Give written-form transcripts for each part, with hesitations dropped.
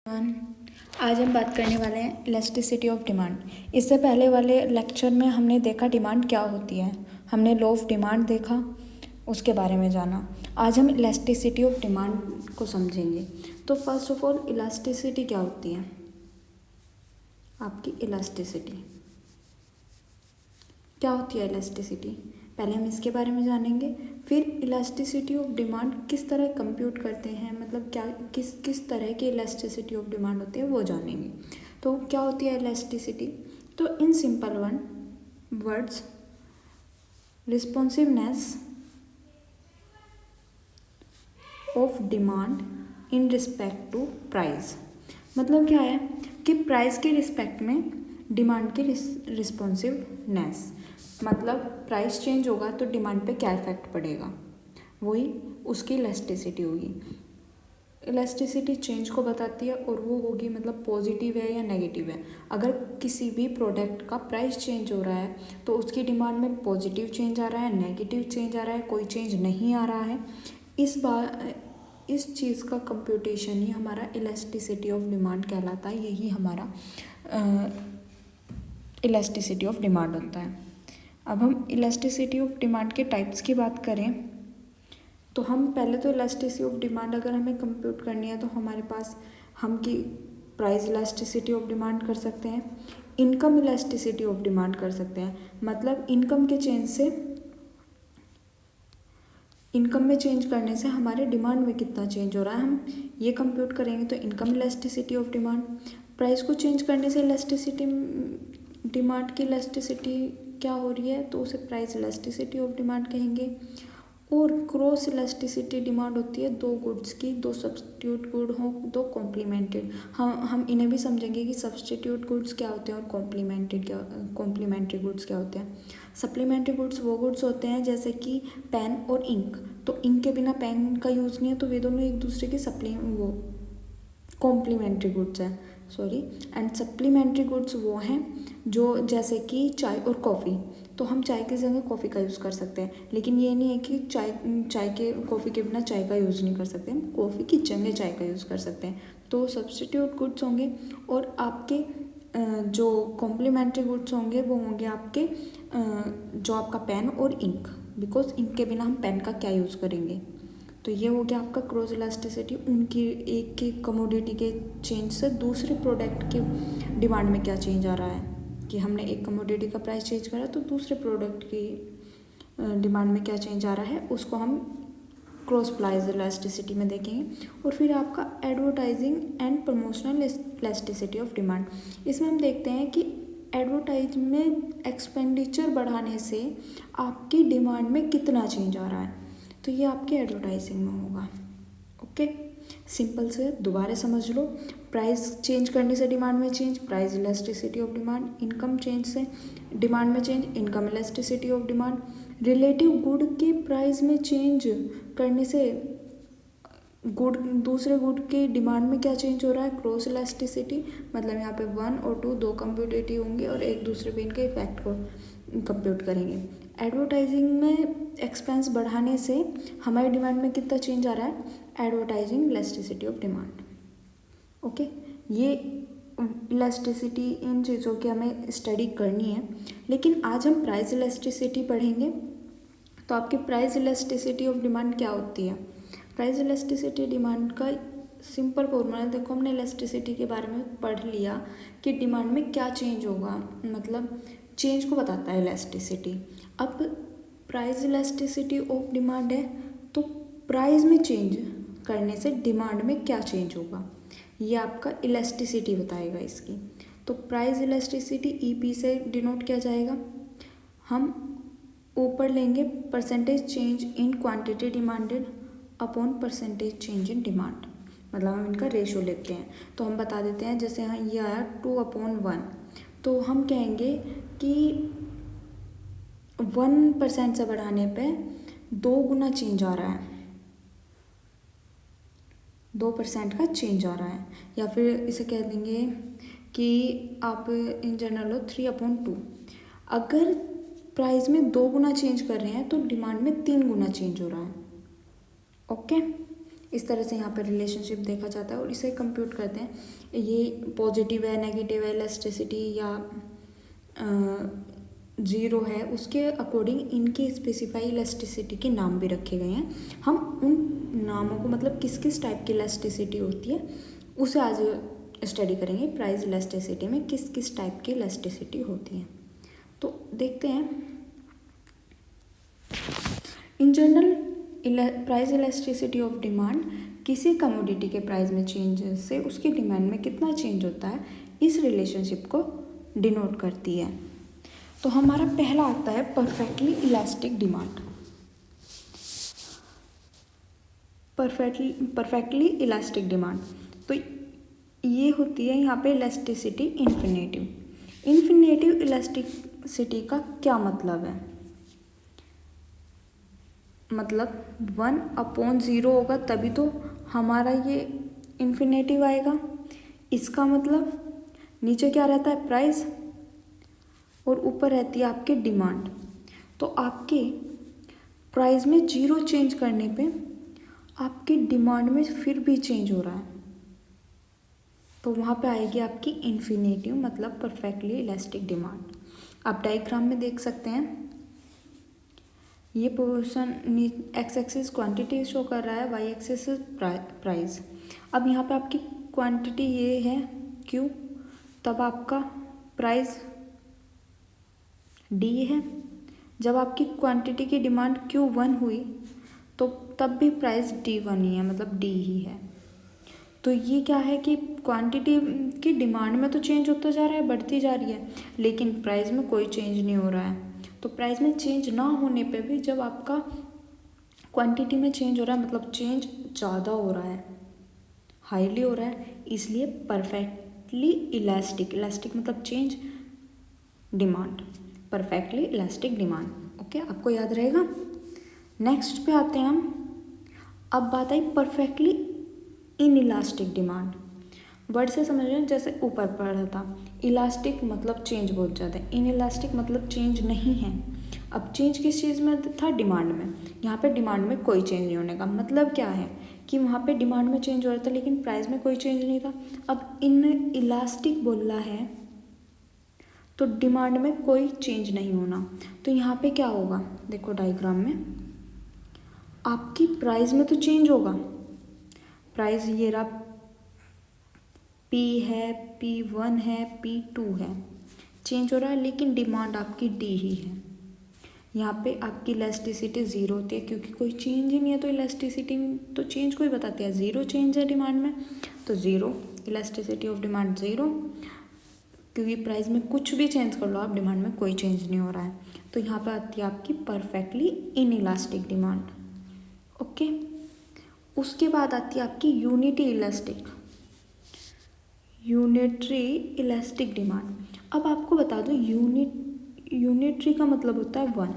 आज हम बात करने वाले हैं इलास्टिसिटी ऑफ डिमांड। इससे पहले वाले लेक्चर में हमने देखा डिमांड क्या होती है, हमने लॉ ऑफ डिमांड देखा, उसके बारे में जाना। आज हम इलास्टिसिटी ऑफ डिमांड को समझेंगे। तो फर्स्ट ऑफ ऑल इलास्टिसिटी क्या होती है? आपकी इलास्टिसिटी क्या होती है? इलास्टिसिटी पहले हम इसके बारे में जानेंगे, फिर इलास्टिसिटी ऑफ डिमांड किस तरह कंप्यूट करते हैं, मतलब क्या किस तरह की इलास्टिसिटी ऑफ डिमांड होती है वो जानेंगे। तो क्या होती है इलास्टिसिटी? तो in simple words, responsiveness of demand in respect to price. मतलब क्या है कि प्राइस के रिस्पेक्ट में डिमांड की रिस्पॉन्सिवनेस, मतलब प्राइस चेंज होगा तो डिमांड पे क्या इफेक्ट पड़ेगा, वही उसकी इलास्टिसिटी होगी। इलास्टिसिटी चेंज को बताती है और वो होगी मतलब पॉजिटिव है या नेगेटिव है। अगर किसी भी प्रोडक्ट का प्राइस चेंज हो रहा है तो उसकी डिमांड में पॉजिटिव चेंज आ रहा है, नेगेटिव चेंज आ रहा है, कोई चेंज नहीं आ रहा है, इस चीज़ का कंप्यूटेशन ही हमारा इलास्टिसिटी ऑफ डिमांड कहलाता है। यही हमारा इलास्टिसिटी ऑफ डिमांड होता है। अब हम इलास्टिसिटी ऑफ डिमांड के टाइप्स की बात करें तो हम पहले तो इलास्टिसिटी ऑफ डिमांड अगर हमें कंप्यूट करनी है तो हमारे पास हम की प्राइस इलास्टिसिटी ऑफ डिमांड कर सकते हैं, इनकम इलास्टिसिटी ऑफ डिमांड कर सकते हैं। मतलब इनकम के चेंज से, इनकम में चेंज करने से हमारे डिमांड में कितना चेंज हो रहा है हम ये कंप्यूट करेंगे, तो income elasticity of demand. Price को चेंज करने से इलास्टिसिटी, डिमांड की इलास्टिसिटी क्या हो रही है तो उसे प्राइस इलास्टिसिटी ऑफ डिमांड कहेंगे। और क्रॉस इलास्टिसिटी डिमांड होती है दो गुड्स की, दो सब्स्टिट्यूट गुड हों, दो कॉम्प्लीमेंटेड। हम इन्हें भी समझेंगे कि सब्स्टिट्यूट गुड्स क्या होते हैं और कॉम्प्लीमेंट्री गुड्स क्या होते हैं। सप्लीमेंट्री गुड्स वो गुड्स होते हैं जैसे कि पेन और इंक, तो इंक के बिना पेन का यूज़ नहीं है, तो वे दोनों एक दूसरे के वो कॉम्प्लीमेंट्री गुड्स हैं, सॉरी। एंड सप्लीमेंट्री गुड्स वो हैं जो जैसे कि चाय और कॉफ़ी, तो हम चाय की जगह कॉफ़ी का यूज़ कर सकते हैं, लेकिन ये नहीं है कि कॉफ़ी के बिना चाय का यूज़ नहीं कर सकते, हम कॉफ़ी की जगह चाय का यूज़ कर सकते हैं। तो सब्स्टिट्यूट गुड्स होंगे। और आपके जो कॉम्प्लीमेंट्री गुड्स होंगे वो होंगे आपके जो आपका पेन और इंक, बिकॉज इंक के बिना हम पेन का क्या यूज़ करेंगे। तो ये हो गया आपका क्रॉस इलास्टिसिटी, उनकी एक की कमोडिटी के चेंज से दूसरे प्रोडक्ट की डिमांड में क्या चेंज आ रहा है, कि हमने एक कमोडिटी का प्राइस चेंज करा तो दूसरे प्रोडक्ट की डिमांड में क्या चेंज आ रहा है, उसको हम क्रॉस प्राइस इलास्टिसिटी में देखेंगे। और फिर आपका advertising and promotional elasticity of demand. इसमें हम देखते हैं कि एडवर्टाइज में एक्सपेंडिचर बढ़ाने से आपकी डिमांड में कितना चेंज आ रहा है, तो ये आपके एडवर्टाइजिंग में होगा। ओके, सिंपल से दोबारा समझ लो। प्राइस चेंज करने से डिमांड में change, price elasticity of demand. Income change से डिमांड में change, income elasticity of demand. Relative good के प्राइस में चेंज करने से गुड, दूसरे गुड के डिमांड में क्या चेंज हो रहा है, क्रॉस इलास्टिसिटी। मतलब यहाँ पे 1 और 2 दो कंप्यूटेटिव होंगे और एक दूसरे पे इनके इफेक्ट को कंप्यूट करेंगे। एडवर्टाइजिंग में एक्सपेंस बढ़ाने से हमारी डिमांड में कितना चेंज आ रहा है, advertising elasticity of demand. Okay, ये इलास्टिसिटी इन चीज़ों की हमें स्टडी करनी है। लेकिन आज हम प्राइस इलास्टिसिटी पढ़ेंगे। तो आपकी प्राइस इलास्टिसिटी ऑफ डिमांड क्या होती है? प्राइस इलास्टिसिटी डिमांड का सिंपल फॉर्मूला, देखो हमने इलास्टिसिटी के बारे में पढ़ लिया कि डिमांड में क्या चेंज होगा, मतलब चेंज को बताता है इलास्टिसिटी। अब प्राइस इलास्टिसिटी ऑफ डिमांड है तो प्राइस में चेंज करने से डिमांड में क्या चेंज होगा, ये आपका इलास्टिसिटी बताएगा इसकी। तो प्राइस इलास्टिसिटी ईपी से डिनोट किया जाएगा। हम ऊपर लेंगे percentage change in quantity demanded upon percentage change in demand, मतलब हम इनका रेशो लेते हैं। तो हम बता देते हैं, जैसे यहाँ ये आया 2/1, तो हम कहेंगे कि 1% से बढ़ाने पे 2 गुना चेंज आ रहा है, 2% का चेंज आ रहा है। या फिर इसे कह देंगे कि आप इन जनरल लो 3/2। अगर प्राइस में 2 गुना चेंज कर रहे हैं तो डिमांड में 3 गुना चेंज हो रहा है। ओके, इस तरह से यहाँ पर रिलेशनशिप देखा जाता है और इसे कंप्यूट करते हैं। ये पॉजिटिव है, नेगेटिव है, इलास्टिसिटी या ज़ीरो है, उसके अकॉर्डिंग इनके स्पेसिफाई इलास्टिसिटी के नाम भी रखे गए हैं। हम उन नामों को मतलब किस किस टाइप की इलास्टिसिटी होती है उसे आज स्टडी करेंगे। प्राइस इलास्टिसिटी में किस किस टाइप की इलास्टिसिटी होती है तो देखते हैं। In general price elasticity of demand किसी कमोडिटी के प्राइस में चेंज से उसकी डिमांड में कितना चेंज होता है, इस रिलेशनशिप को डिनोट करती है। तो हमारा पहला आता है perfectly elastic demand. Perfectly elastic demand तो ये होती है यहाँ पे इलास्टिसिटी इन्फिनेटिव। इन्फिनेटिव इलास्टिसिटी का क्या मतलब है, मतलब 1/0 होगा तभी तो हमारा ये इन्फिनेटिव आएगा। इसका मतलब नीचे क्या रहता है, प्राइस, और ऊपर रहती है आपकी डिमांड। तो आपके प्राइस में 0 चेंज करने पे आपकी डिमांड में फिर भी चेंज हो रहा है, तो वहाँ पे आएगी आपकी इन्फिनेटिव मतलब परफेक्टली इलास्टिक डिमांड। आप डायग्राम में देख सकते हैं, ये portion x axis quantity show कर रहा है, वाई एक्सिस प्राइस। अब यहाँ पे आपकी क्वांटिटी ये है क्यू, तब आपका प्राइस डी है। जब आपकी क्वांटिटी की डिमांड Q1 हुई तो तब भी प्राइस D1 ही है, मतलब डी ही है। तो ये क्या है कि क्वांटिटी की डिमांड में तो चेंज होता जा रहा है, बढ़ती जा रही है, लेकिन प्राइस में कोई चेंज नहीं हो रहा है। तो प्राइस में चेंज ना होने पे भी जब आपका क्वांटिटी में चेंज हो रहा है मतलब चेंज ज़्यादा हो रहा है, हाईली हो रहा है, इसलिए परफेक्टली इलास्टिक, इलास्टिक मतलब change, demand, perfectly elastic demand. Okay, आपको याद रहेगा। नेक्स्ट पे आते हैं हम। अब बात आई perfectly inelastic demand. Word से समझ रहे हैं, जैसे ऊपर पढ़ा था, इलास्टिक मतलब चेंज बहुत ज़्यादा है, इन इलास्टिक मतलब चेंज नहीं है। अब चेंज किस चीज़ में था, डिमांड में। यहाँ पे डिमांड में कोई चेंज नहीं होने का मतलब क्या है कि वहाँ पे डिमांड में चेंज हो रहा था लेकिन प्राइस में कोई चेंज नहीं था। अब इन इलास्टिक बोल रहा है तो डिमांड में कोई चेंज नहीं होना, तो यहाँ पे क्या होगा, देखो डायग्राम में आपकी प्राइस में तो चेंज होगा। प्राइस ये रहा, P है, P1 है, P2 है, चेंज हो रहा है, लेकिन डिमांड आपकी D ही है। यहाँ पे आपकी इलास्टिसिटी 0 होती है क्योंकि कोई चेंज ही नहीं है, तो इलास्टिसिटी तो चेंज को ही बताती है। 0 चेंज है डिमांड में तो 0 इलास्टिसिटी ऑफ डिमांड 0, क्योंकि प्राइस में कुछ भी चेंज कर लो आप, डिमांड में कोई चेंज नहीं हो रहा है। तो यहाँ पे आती है आपकी perfectly inelastic demand. Okay, उसके बाद आती है आपकी यूनिटरी इलास्टिक डिमांड। अब आपको बता दो, यूनिटरी का मतलब होता है 1,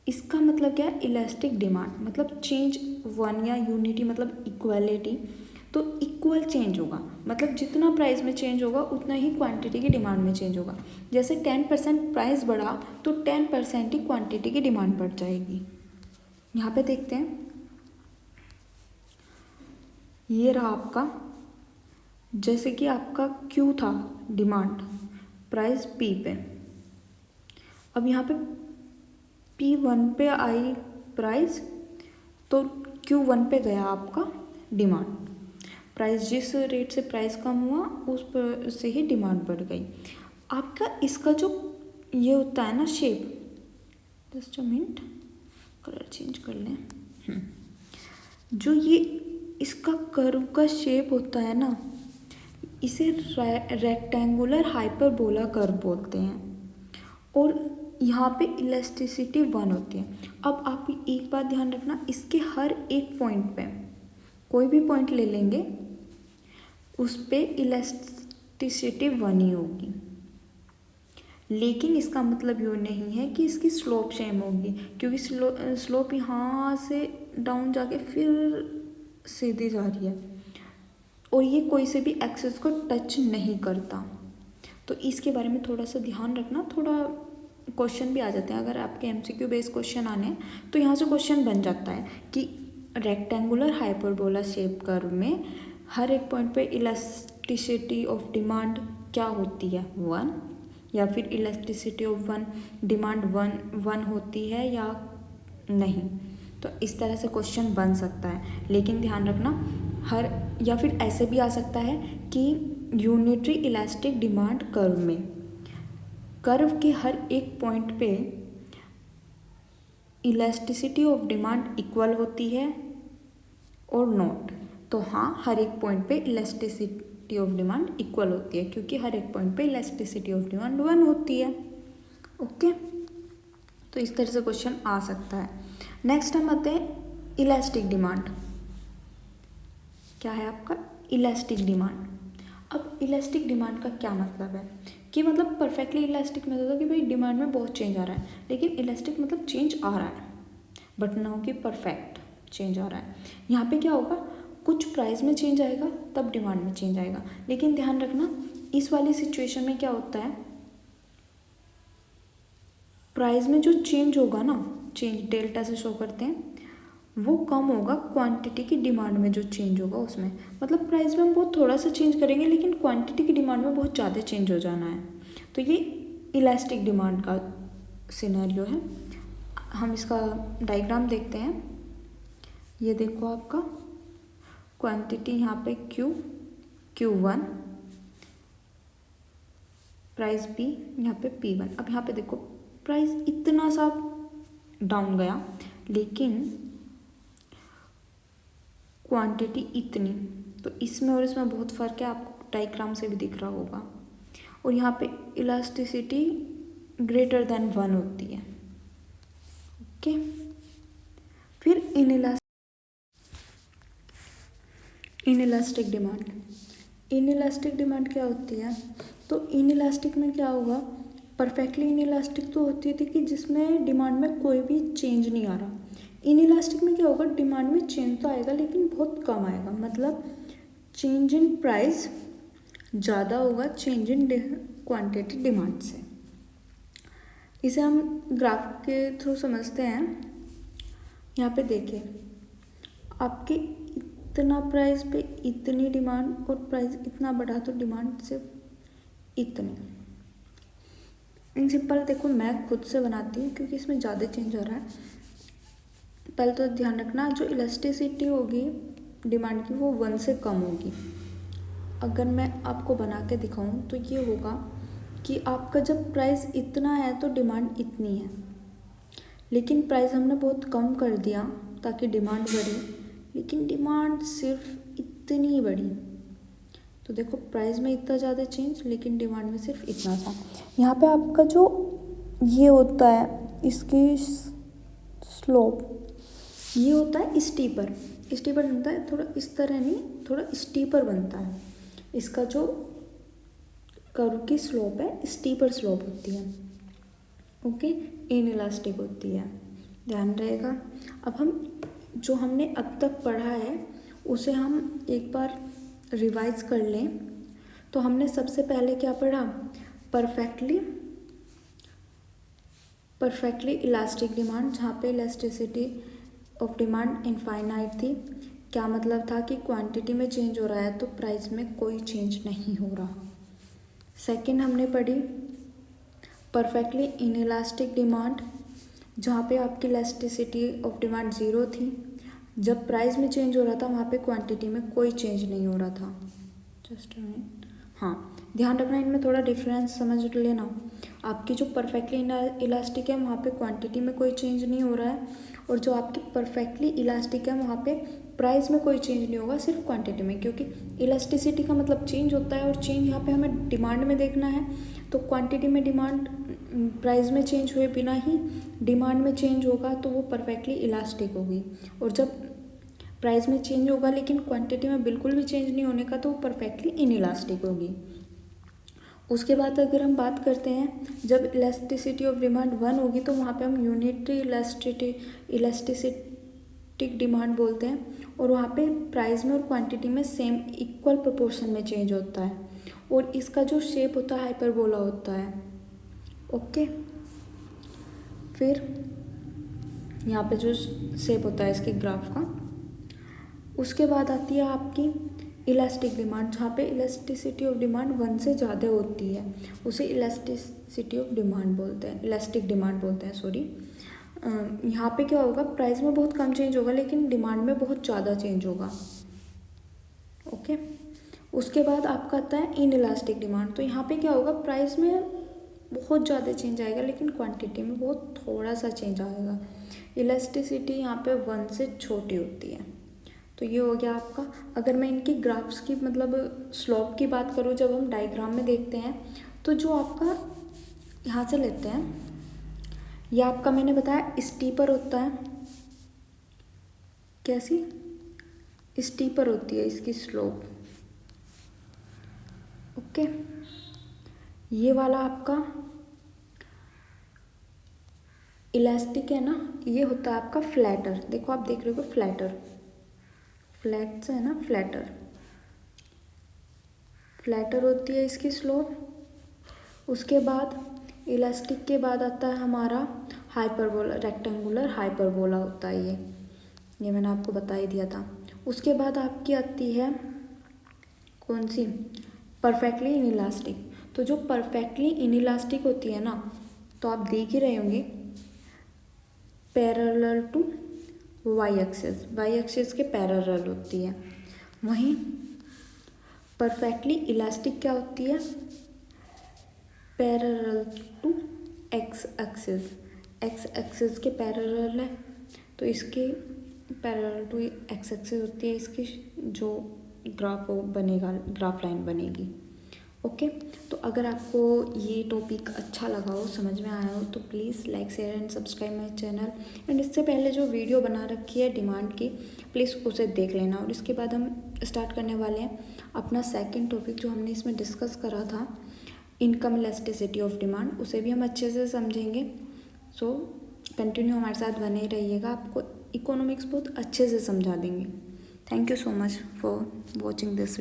इसका मतलब क्या है, इलास्टिक डिमांड मतलब चेंज 1, या यूनिटी मतलब इक्वालिटी, तो इक्वल चेंज होगा, मतलब जितना प्राइस में चेंज होगा उतना ही क्वांटिटी की डिमांड में चेंज होगा। जैसे 10% प्राइस बढ़ा तो 10% ही क्वांटिटी की डिमांड बढ़ जाएगी। यहाँ पे देखते हैं, ये रहा आपका, जैसे कि आपका Q था डिमांड, प्राइस P पे। अब यहाँ पे P1 पे आई प्राइस तो Q1 पे गया आपका डिमांड। प्राइस जिस रेट से प्राइस कम हुआ उस पर से ही डिमांड बढ़ गई। आपका इसका जो ये होता है ना shape, just a minute, colour change कर लें। जो ये इसका कर्व का शेप होता है ना, इसे रेक्टेंगुलर हाइपरबोला कर्व बोलते हैं, और यहाँ पे इलास्टिसिटी 1 होती है। अब आप एक बात ध्यान रखना, इसके हर एक पॉइंट पे, कोई भी पॉइंट ले लेंगे उस पे इलास्टिसिटी 1 ही होगी, लेकिन इसका मतलब ये नहीं है कि इसकी स्लोप सेम होगी, क्योंकि स्लोप यहाँ से डाउन जाके फिर सीधी जा रही है, और ये कोई से भी एक्सिस को टच नहीं करता। तो इसके बारे में थोड़ा सा ध्यान रखना, थोड़ा क्वेश्चन भी आ जाते हैं। अगर आपके MCQ बेस्ड क्वेश्चन आने हैं तो यहाँ से क्वेश्चन बन जाता है कि रेक्टेंगुलर हाइपरबोला शेप कर्व में हर एक पॉइंट पे इलास्टिसिटी ऑफ डिमांड क्या होती है, 1, या फिर इलास्टिसिटी ऑफ डिमांड वन होती है या नहीं। तो इस तरह से क्वेश्चन बन सकता है, लेकिन ध्यान रखना हर, या फिर ऐसे भी आ सकता है कि यूनिटरी इलास्टिक डिमांड कर्व में कर्व के हर एक पॉइंट पे इलास्टिसिटी ऑफ डिमांड इक्वल होती है और नॉट। तो हाँ, हर एक पॉइंट पे इलास्टिसिटी ऑफ डिमांड इक्वल होती है, क्योंकि हर एक पॉइंट पे इलास्टिसिटी ऑफ डिमांड 1 होती है। ओके, तो इस तरह से क्वेश्चन आ सकता है। नेक्स्ट हम आते हैं इलास्टिक डिमांड। क्या है आपका इलास्टिक डिमांड। अब इलास्टिक डिमांड का क्या मतलब है कि मतलब परफेक्टली इलास्टिक मतलब होता है कि भाई डिमांड में बहुत चेंज आ रहा है, लेकिन इलास्टिक मतलब चेंज आ रहा है बट ना कि परफेक्ट चेंज आ रहा है। यहाँ पे क्या होगा, कुछ प्राइस में चेंज आएगा तब डिमांड में चेंज आएगा, लेकिन ध्यान रखना इस वाली सिचुएशन में क्या होता है, प्राइस में जो चेंज होगा ना, चेंज डेल्टा से शो करते हैं, वो कम होगा क्वांटिटी की डिमांड में जो चेंज होगा उसमें। मतलब प्राइस में हम बहुत थोड़ा सा चेंज करेंगे, लेकिन क्वांटिटी की डिमांड में बहुत ज़्यादा चेंज हो जाना है। तो ये इलास्टिक डिमांड का सिनेरियो है। हम इसका डायग्राम देखते हैं। ये देखो आपका क्वांटिटी यहाँ पे Q1, प्राइस P, यहाँ पे P1। अब यहाँ पे देखो प्राइस इतना सा डाउन गया, लेकिन क्वांटिटी इतनी, तो इसमें और इसमें बहुत फ़र्क है, आपको डायग्राम से भी दिख रहा होगा। और यहाँ पे इलास्टिसिटी ग्रेटर देन 1 होती है। ओके, फिर इनइलास्टिक डिमांड। इनइलास्टिक डिमांड क्या होती है, तो इनइलास्टिक में क्या होगा, परफेक्टली इनइलास्टिक तो होती थी कि जिसमें डिमांड में कोई भी चेंज नहीं आ रहा। इनइलास्टिक में क्या होगा, डिमांड में चेंज तो आएगा लेकिन बहुत कम आएगा, मतलब चेंज इन प्राइस ज़्यादा होगा चेंज इन क्वांटिटी डिमांड से। इसे हम ग्राफ के थ्रू समझते हैं। यहाँ पे देखिए आपके इतना प्राइस पे इतनी डिमांड और प्राइस इतना बढ़ा तो डिमांड सिर्फ इतनी। इन सिंपल देखो मैं खुद से बनाती हूँ क्योंकि इसमें ज़्यादा चेंज हो रहा है। पहले तो ध्यान रखना जो इलास्टिसिटी होगी डिमांड की वो 1 से कम होगी। अगर मैं आपको बना के दिखाऊँ तो ये होगा कि आपका जब प्राइस इतना है तो डिमांड इतनी है, लेकिन प्राइस हमने बहुत कम कर दिया ताकि डिमांड बढ़े, लेकिन डिमांड सिर्फ इतनी बढ़ी। तो देखो प्राइस में इतना ज़्यादा चेंज लेकिन डिमांड में सिर्फ इतना सा। यहाँ पे आपका जो ये होता है इसकी स्लोप, ये होता है स्टीपर। स्टीपर बनता है थोड़ा इस तरह नहीं, थोड़ा स्टीपर बनता है। इसका जो कर्व की स्लोप है स्टीपर स्लोप होती है। ओके, इनइलास्टिक होती है, ध्यान रहेगा। अब हम जो हमने अब तक पढ़ा है उसे हम एक बार रिवाइज कर लें। तो हमने सबसे पहले क्या पढ़ा, परफेक्टली इलास्टिक डिमांड, जहाँ पे इलास्टिसिटी ऑफ डिमांड इनफाइनाइट थी। क्या मतलब था कि क्वांटिटी में चेंज हो रहा है तो प्राइस में कोई चेंज नहीं हो रहा। सेकंड हमने पढ़ी परफेक्टली इनइलास्टिक डिमांड, जहाँ पे आपकी इलास्टिसिटी ऑफ डिमांड 0 थी। जब प्राइस में चेंज हो रहा था वहाँ पे क्वांटिटी में कोई चेंज नहीं हो रहा था। जस्ट मिनट, हाँ ध्यान रखना इनमें थोड़ा डिफरेंस समझ लेना। आपकी जो परफेक्टली इलास्टिक है वहाँ पे क्वांटिटी में कोई चेंज नहीं हो रहा है, और जो आपकी परफेक्टली इलास्टिक है वहाँ पे प्राइस में कोई चेंज नहीं होगा, सिर्फ क्वांटिटी में, क्योंकि इलास्टिसिटी का मतलब चेंज होता है और चेंज यहाँ पे हमें डिमांड में देखना है। तो क्वांटिटी में डिमांड प्राइस में चेंज हुए बिना ही डिमांड में चेंज होगा तो वो परफेक्टली इलास्टिक होगी, और जब प्राइस में चेंज होगा लेकिन क्वांटिटी में बिल्कुल भी चेंज नहीं होने का तो वो परफेक्टली इनइलास्टिक होगी। उसके बाद अगर हम बात करते हैं जब इलास्टिसिटी ऑफ डिमांड 1 होगी तो वहाँ पे हम यूनिटरी इलास्टिक डिमांड बोलते हैं, और वहाँ पे प्राइस में और क्वांटिटी में सेम इक्वल प्रोपोर्शन में चेंज होता है, और इसका जो शेप होता है हाइपरबोला होता है। ओके, फिर यहाँ पे जो शेप होता है इसके ग्राफ का उसके बाद आती है आपकी इलास्टिक डिमांड, जहाँ पे इलास्टिसिटी ऑफ डिमांड 1 से ज़्यादा होती है, उसे इलास्टिसिटी ऑफ डिमांड बोलते हैं, इलास्टिक डिमांड बोलते हैं, सॉरी। यहाँ पे क्या होगा, प्राइस में बहुत कम चेंज होगा लेकिन डिमांड में बहुत ज़्यादा चेंज होगा। ओके, उसके बाद आपका आता है इन इलास्टिक डिमांड। तो यहाँ पे क्या होगा, प्राइस में बहुत ज़्यादा चेंज आएगा लेकिन क्वांटिटी में बहुत थोड़ा सा चेंज आएगा। इलास्टिसिटी यहाँ पे 1 से छोटी होती है। तो ये हो गया आपका। अगर मैं इनकी ग्राफ्स की मतलब स्लोप की बात करूँ, जब हम डायग्राम में देखते हैं तो जो आपका यहाँ से लेते हैं, यह आपका मैंने बताया स्टीपर होता है, कैसी स्टीपर होती है इसकी स्लोप। ओके, ये वाला आपका इलास्टिक है ना, ये होता है आपका फ्लैटर। देखो आप देख रहे हो फ्लैटर, फ्लैट से है ना, फ्लैटर, फ्लैटर होती है इसकी स्लोप। उसके बाद इलास्टिक के बाद आता है हमारा हाइपरबोला, रेक्टेंगुलर हाइपरबोला होता है ये मैंने आपको बता ही दिया था। उसके बाद आपकी आती है कौन सी, परफेक्टली इनइलास्टिक। तो जो परफेक्टली इनइलास्टिक होती है ना, तो आप देख ही रहे होंगे, पैरेलल टू वाई एक्सिस के पैरेलल होती है। वहीं परफेक्टली इलास्टिक क्या होती है, पैरेलल टू एक्स एक्सिस के पैरेलल है, तो इसके पैरेलल टू एक्स एक्सिस होती है, इसकी जो ग्राफ बनेगा, ग्राफ लाइन बनेगी। ओके, तो अगर आपको ये टॉपिक अच्छा लगा हो, समझ में आया हो, तो please like share and subscribe my channel. And इससे पहले जो वीडियो बना रखी है डिमांड की, प्लीज़ उसे देख लेना। और इसके बाद हम स्टार्ट करने वाले हैं अपना सेकंड टॉपिक, जो हमने इसमें डिस्कस करा था, इनकम इलास्टिसिटी ऑफ डिमांड, उसे भी हम अच्छे से समझेंगे। सो कंटिन्यू हमारे साथ बने रहिएगा, आपको इकोनॉमिक्स बहुत अच्छे से समझा देंगे। Thank you so much for watching this video.